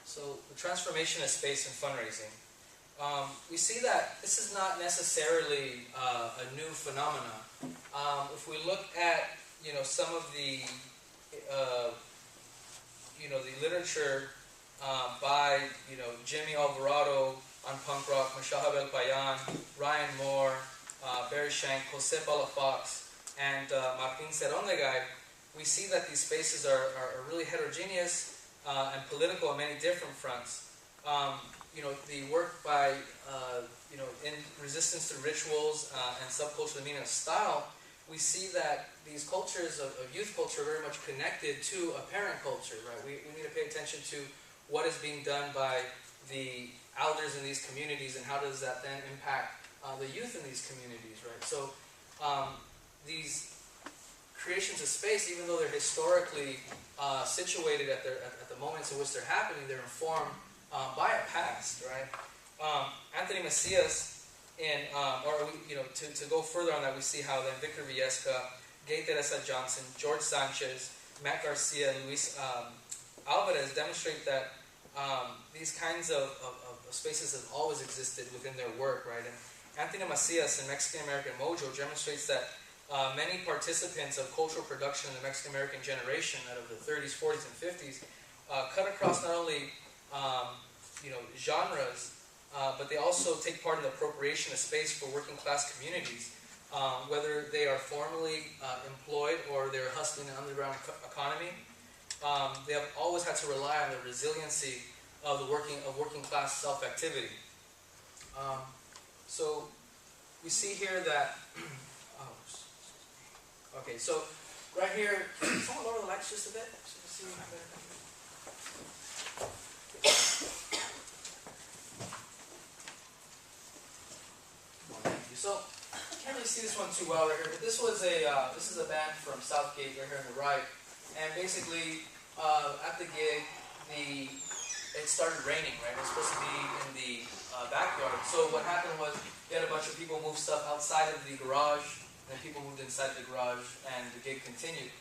So the transformation of space and fundraising. We see that this is not necessarily a new phenomenon. If we look at some of the the literature by, Jimmy Alvarado on punk rock, Mashahab El Payan, Ryan Moore, Barry Shank, Jose Palafox, and Martin Serondegay, we see that these spaces are really heterogeneous and political on many different fronts. The work by, in resistance to rituals and subculture, the meaning of style, we see that these cultures of youth culture are very much connected to a parent culture, right? We need to pay attention to what is being done by the elders in these communities and how does that then impact the youth in these communities, right? So these creations of space, even though they're historically situated at the moments in which they're happening, they're informed by a past, right? Anthony Macias, to go further on that, we see how then Victor Viesca, Gay Teresa Johnson, George Sanchez, Matt Garcia, and Luis Alvarez demonstrate that these kinds of spaces have always existed within their work, right? And Anthony Macias in Mexican American Mojo demonstrates that many participants of cultural production in the Mexican American generation out of the 30s, 40s, and 50s cut across not only genres, but they also take part in the appropriation of space for working class communities, whether they are formally employed or they're hustling an underground economy. They have always had to rely on the resiliency of the working class self-activity. So we see here that. Okay, so right here, can someone lower the lights just a bit? So you see So, can't really see this one too well right here, but this is a band from Southgate right here on the right, and basically at the gig, it started raining, right? It was supposed to be in the backyard. So what happened was you had a bunch of people move stuff outside of the garage, and people moved inside the garage, and the gig continued.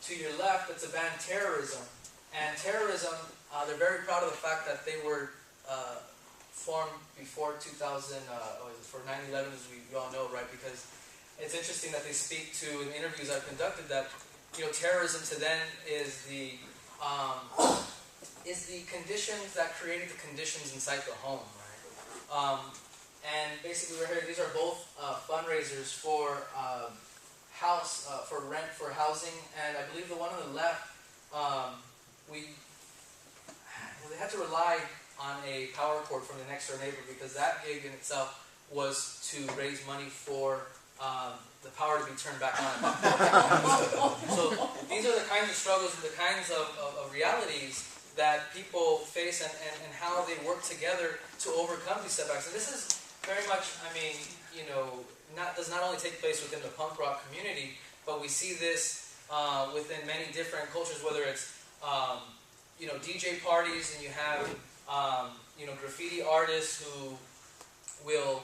To your left, it's a band Terrorism, and Terrorism, they're very proud of the fact that they were formed before 2000, for 9/11, as we all know, right? Because it's interesting that they speak to, in interviews I've conducted, that terrorism to them is the conditions that created the conditions inside the home, right? And basically, right here, these are both fundraisers for for rent for housing, and I believe the one on the left, they had to rely on a power cord from the next door neighbor because that gig in itself was to raise money for the power to be turned back on. So these are the kinds of struggles and the kinds of realities that people face and how they work together to overcome these setbacks. And this is very much, does not only take place within the punk rock community, but we see this within many different cultures, whether it's DJ parties, and you have graffiti artists who will